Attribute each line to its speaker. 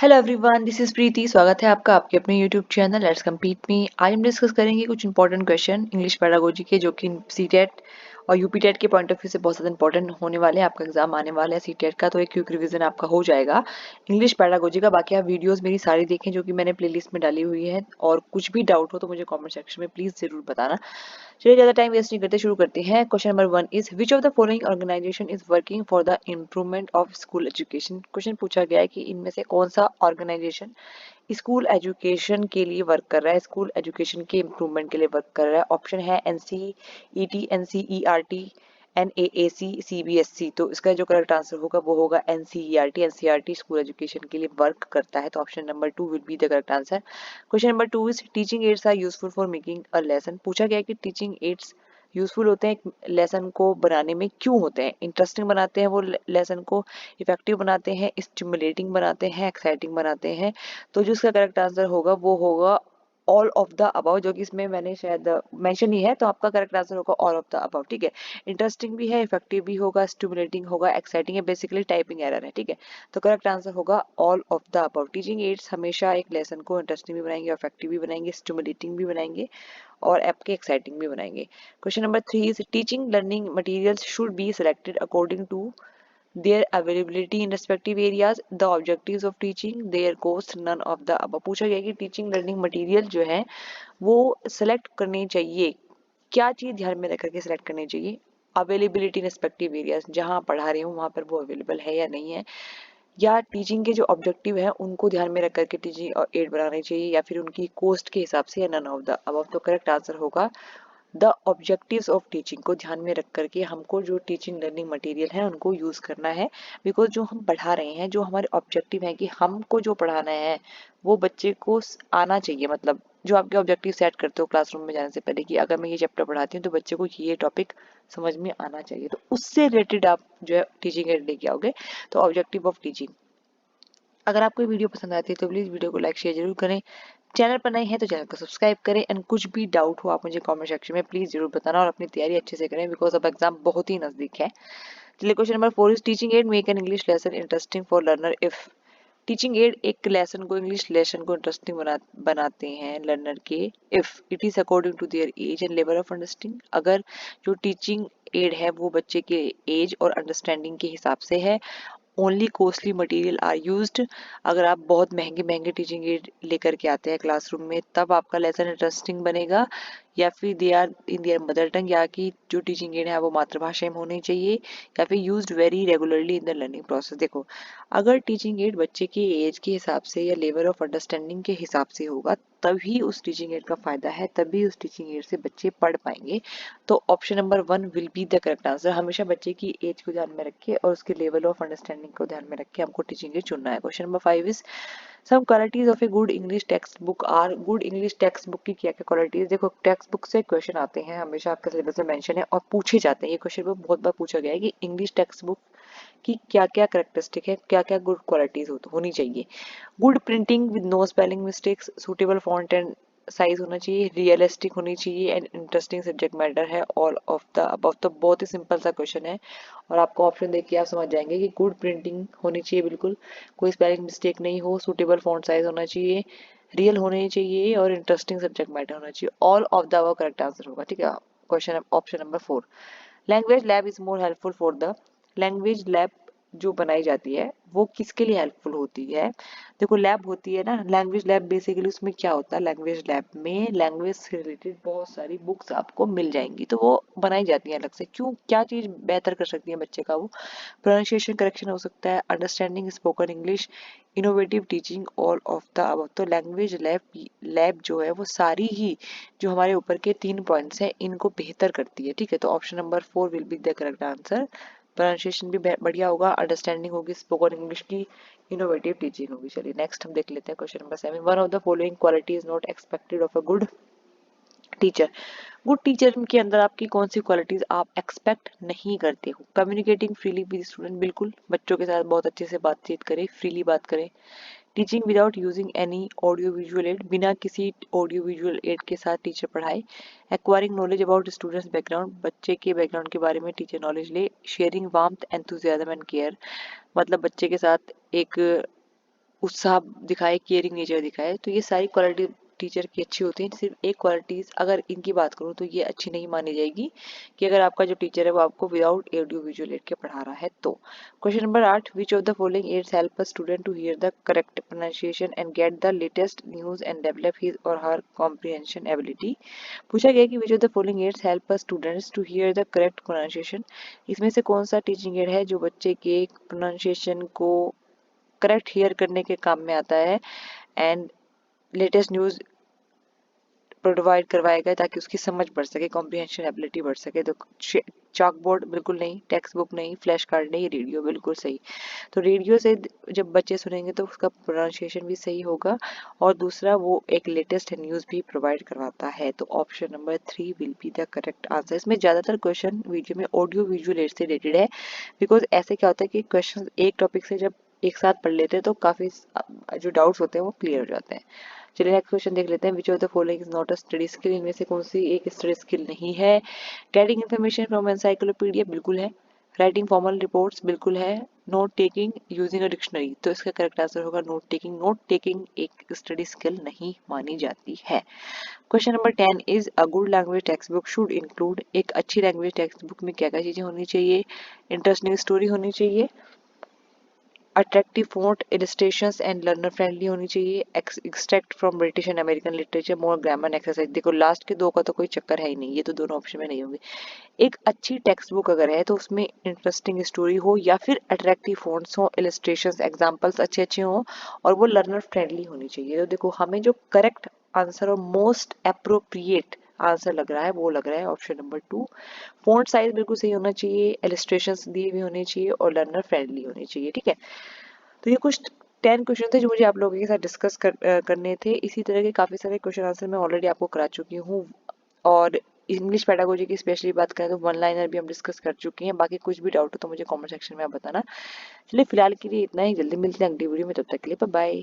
Speaker 1: Hello everyone, this is प्रीति। स्वागत है आपका आपके अपने यूट्यूब चैनल लेट्स कंप्लीट मी। आज हम डिस्कस करेंगे कुछ इंपॉर्टेंट क्वेश्चन इंग्लिश पेडागोजी के, जो कि सीटेट और यूपीटेट के पॉइंट ऑफ व्यू से बहुत ज़्यादा इंपॉर्टेंट होने वाले हैं। आपका एग्जाम आने वाला है सीटेट का, तो एक क्विक रिवीजन आपका हो जाएगा इंग्लिश पेडागोजी का। बाकी आप वीडियोस मेरी सारी देखें जो कि मैंने प्लेलिस्ट में डाली हुई है, और कुछ भी डाउट हो तो मुझे कमेंट सेक्शन में प्लीज़ ज़रूर बताना। चलिए ज़्यादा टाइम वेस्ट नहीं करते, शुरू करते हैं। Question number 1 is which of the following organization is working for the improvement of school education. Question पूछा गया है कि इनमें से कौन सा ऑर्गेनाइजेशन स्कूल एजुकेशन के लिए वर्क कर रहा है, स्कूल एजुकेशन के इम्प्रूवमेंट के लिए वर्क कर रहा है। ऑप्शन है एनसीईटी, एनसीईआरटी, एनएएसी, सीबीएसई। तो इसका जो करेक्ट आंसर होगा वो होगा एनसीईआरटी। एनसीईआरटी स्कूल एजुकेशन के लिए वर्क करता है, तो option number 2 will be the correct answer. Question number 2 is teaching aids are useful for making a lesson. पूछा गया है कि टीचिंग एड्स यूजफुल होते हैं एक लेसन को बनाने में, क्यों होते हैं? इंटरेस्टिंग बनाते हैं वो लेसन को, इफेक्टिव बनाते हैं, स्टिमुलेटिंग बनाते हैं, एक्साइटिंग बनाते हैं। तो जो इसका करेक्ट आंसर होगा वो होगा ऑल ऑफ द अबव, जो कि इसमें मैंने शायद मेंशन ही है। तो आपका करेक्ट आंसर होगा ऑल ऑफ द अबव। ठीक है, इंटरेस्टिंग भी है, इफेक्टिव भी होगा, स्टिमुलेटिंग होगा, एक्साइटिंग है। बेसिकली टाइपिंग एरर है। ठीक है, तो करेक्ट आंसर होगा all of the above. Teaching ads हमेशा एक लेसन को इंटरेस्टिंग भी बनाएंगे, इफेक्टिव भी बनाएंगे, स्टिमुलेटिंग भी बनाएंगे, और आपके एक्साइटिंग भी बनाएंगे। Question number 3 is teaching learning materials should be selected according to their availability in respective areas, the objectives of teaching, their cost, none of the above। पूछा गया कि टीचिंग लर्निंग मटेरियल जो है वो सिलेक्ट करनी चाहिए, क्या चीज ध्यान में रख करके सिलेक्ट करनी चाहिए? अवेलेबिलिटी इन रिस्पेक्टिव एरियाज, जहां पढ़ा रही हूँ वहां पर वो अवेलेबल है या नहीं है, या टीचिंग के जो ऑब्जेक्टिव है उनको ध्यान में रख करके टीचिंग एड बनानी चाहिए, या फिर उनकी कोस्ट के हिसाब से, या नन ऑफ द अबव। तो करेक्ट आंसर होगा द ऑब्जेक्टिव्स ऑफ टीचिंग को ध्यान में रख करके हमको जो टीचिंग लर्निंग मटेरियल है उनको यूज करना है। बिकॉज जो हम पढ़ा रहे हैं, जो हमारे ऑब्जेक्टिव है कि हमको जो पढ़ाना है वो बच्चे को आना चाहिए। मतलब जो आपके ऑब्जेक्टिव सेट करते हो क्लासरूम में जाने से पहले, कि अगर मैं ये चैप्टर पढ़ाती हूँ तो बच्चे को ये टॉपिक समझ में आना चाहिए, तो उससे रिलेटेड आप जो है टीचिंग एड लेके आओगे। तो ऑब्जेक्टिव ऑफ टीचिंग। अगर आपको वीडियो पसंद आती है तो प्लीज वीडियो को लाइक शेयर जरूर करें। चैनल पर नए हैं तो चैनल को सब्सक्राइब करें, एंड कुछ भी डाउट हो आप मुझे कमेंट सेक्शन में प्लीज जरूर बताना, और अपनी तैयारी अच्छे से करें बिकॉज अब एग्जाम बहुत ही नजदीक है। चलिए, question number 4 is teaching aid make an English lesson interesting for learner if. Teaching aid एक लेसन को, इंग्लिश लेसन को इंटरेस्टिंग बनाते हैं लर्नर के, if it is according to their age and level of understanding. अगर जो teaching add है वो बच्चे के एज और अंडरस्टैंडिंग के हिसाब से है। Only costly material are used. अगर आप बहुत महंगे महंगे टीचिंग एड लेकर के आते हैं क्लासरूम में तब आपका लेसन इंटरेस्टिंग बनेगा, या फिर they are in their mother tongue, या कि जो टीचिंग एड है वो मातृभाषा में होनी चाहिए, या फिर used very regularly in the learning process. देखो, अगर टीचिंग एड बच्चे के एज के हिसाब से या लेवल ऑफ अंडरस्टैंडिंग के हिसाब से होगा तभी उस टीचिंग एड का फायदा है, तभी उस टीचिंग एड से बच्चे पढ़ पाएंगे। तो option number 1 will be the correct answer. हमेशा बच्चे की एज को ध्यान में रखे और उसके लेवल ऑफ अंडरस्टैंडिंग को ध्यान में रखे हमको टीचिंग एड चुनना है। Question number 5 is some qualities of a good English text book are. Good English text book की क्या क्या क्वालिटीज? देखो, टेक्स्ट बुक से क्वेश्चन आते हैं, हमेशा आपके सिलेबस में मेंशन है और पूछे जाते हैं। ये क्वेश्चन में बहुत बार पूछा गया है कि इंग्लिश टेक्स्ट बुक की क्या क्या करेक्टरिस्टिक है, क्या क्या गुड क्वालिटीज होनी चाहिए। Good printing with no spelling mistakes, suitable font and size होना चाहिए, रियलिस्टिक होनी चाहिए, एंड इंटरेस्टिंग सब्जेक्ट मैटर है, ऑल ऑफ द अबव। तो बहुत ही सिंपल सा क्वेश्चन है, और आपको ऑप्शन देख के आप समझ जाएंगे कि गुड प्रिंटिंग होनी चाहिए बिल्कुल, कोई स्पेलिंग मिस्टेक नहीं हो, सुटेबल फॉन्ट साइज होना चाहिए, रियल होने चाहिए, और इंटरेस्टिंग सब्जेक्ट मैटर होना चाहिए। All of the above correct answer होगा। ठीक है, question option number 4। Language lab is more helpful for the. Language lab जो बनाई जाती है वो किसके लिए हेल्पफुल होती है? देखो, लैब होती है ना, लैंग्वेज लैब, बेसिकली उसमें क्या होता है, लैंग्वेज लैब में लैंग्वेज से रिलेटेड बहुत सारी बुक्स आपको मिल जाएंगी, तो वो बनाई जाती है अलग से। क्यों, क्या चीज बेहतर कर सकती है बच्चे का? वो प्रोनाउंसिएशन करेक्शन हो सकता है, understanding spoken English, innovative teaching, all of the above. तो लैंग्वेज लैब जो है वो सारी ही जो हमारे ऊपर के 3 पॉइंट्स हैं इनको बेहतर करती है। ठीक है, तो option number 4 will be the correct answer. Pronunciation भी बढ़िया होगा, अंडरस्टैंडिंग होगी स्पोकन इंग्लिश की, इनोवेटिव टीचिंग होगी। चलिए नेक्स्ट हम देख लेते हैं question number 7। One of the following quality is not expected of a good teacher. Good teacher के अंदर आपकी कौन सी क्वालिटीज आप एक्सपेक्ट नहीं करते हो? कम्युनिकेटिंग फ्रीली विद स्टूडेंट, बिल्कुल बच्चों के साथ बहुत अच्छे से बातचीत करें, फ्रीली बात करें। Teaching without using any audio visual add, बिना किसी ऑडियो विजुअल एड के साथ टीचर पढ़ाए। Acquiring knowledge about students background, बच्चे के बैकग्राउंड के बारे में टीचर नॉलेज ले। Sharing warmth enthusiasm and care, मतलब बच्चे के साथ एक उत्साह दिखाए, केयरिंग नेचर दिखाए, तो ये सारी क्वालिटी टीचर की अच्छी होती है। सिर्फ एक क्वालिटीज अगर इनकी बात करूँ तो ये अच्छी नहीं मानी जाएगी कि अगर आपका जो टीचर है वो आपको विदाउट ऑडियो विजुअल एड के पढ़ा रहा है तो। Question number 8, which of the following aids help a student to hear the correct pronunciation and get the latest news and develop his or her comprehension ability. पूछा गया कि which of the following aids help a students to hear the correct pronunciation. इसमें से कौन सा teaching add है जो बच्चे के प्रोनाउंसिएशन को करेक्ट हियर करने के काम में आता है एंड लेटेस्ट न्यूज प्रोवाइड करवाएगा ताकि उसकी समझ बढ़ सके, कॉम्प्रिहेंशन एबिलिटी बढ़ सके। तो चॉक बोर्ड बिल्कुल नहीं, टेक्स्ट बुक नहीं, फ्लैश कार्ड नहीं, रेडियो बिल्कुल सही। तो रेडियो से जब बच्चे सुनेंगे तो उसका प्रोनाउंसिएशन भी सही होगा और दूसरा वो एक लेटेस्ट न्यूज़ भी प्रोवाइड करवाता है। तो option number 3 will be the correct answer. इसमें ज़्यादातर क्वेश्चन वीडियो में ऑडियो विजुअल एड से रिलेटेड है, बिकॉज ऐसे क्या होता है कि क्वेश्चन एक टॉपिक से जब एक साथ पढ़ लेते हैं तो काफ़ी जो डाउट्स होते हैं वो क्लियर हो जाते हैं। चलिए नेक्स्ट क्वेश्चन देख लेते हैं। विच of the following is not a study skill. इनमें से कौन सी एक स्टडी स्किल नहीं है। गेटिंग इन्फॉर्मेशन फ्रॉम एनसाइक्लोपीडिया बिल्कुल है। राइटिंग फॉर्मल रिपोर्ट्स बिल्कुल है। Note taking using a dictionary, तो इसका करेक्ट आंसर होगा नोट टेकिंग। नोट टेकिंग एक स्टडी स्किल नहीं मानी जाती है। Question number 10 is a good language text book should include. एक अच्छी लैंग्वेज टेक्स्ट बुक में क्या क्या चीजें होनी चाहिए। इंटरेस्टिंग स्टोरी होनी चाहिए, attractive font, illustrations and learner friendly होनी चाहिए, extract from British and American literature, more grammar exercise. देखो लास्ट के दो का तो कोई चक्कर है ही नहीं, ये तो दोनों ऑप्शन में नहीं होंगे। एक अच्छी टेक्स्ट बुक अगर है तो उसमें इंटरेस्टिंग स्टोरी हो या फिर अट्रैक्टिव फॉन्ट्स हो, इलस्ट्रेशंस, एग्जांपल्स अच्छे अच्छे हो और वो लर्नर फ्रेंडली होनी चाहिए। तो देखो हमें जो करेक्ट आंसर और मोस्ट अप्रोप्रिएट आंसर लग रहा है वो लग रहा है ऑप्शन नंबर 2। फॉन्ट साइज बिल्कुल सही होना चाहिए, इलस्ट्रेशंस दिए हुए होने चाहिए और लर्नर फ्रेंडली होनी चाहिए। ठीक है, तो ये कुछ 10 क्वेश्चन थे जो मुझे आप लोगों के साथ डिस्कस करने थे। इसी तरह के काफ़ी सारे क्वेश्चन आंसर मैं ऑलरेडी आपको करा चुकी हूँ और इंग्लिश पेडागोजी की स्पेशली बात करें तो वन लाइनर भी हम डिस्कस कर चुके हैं। बाकी कुछ भी डाउट हो तो मुझे कमेंट सेक्शन में आप बताना। चलिए फिलहाल के लिए इतना ही, जल्दी मिलते हैं अगली वीडियो में, तब तक के लिए बाय बाय।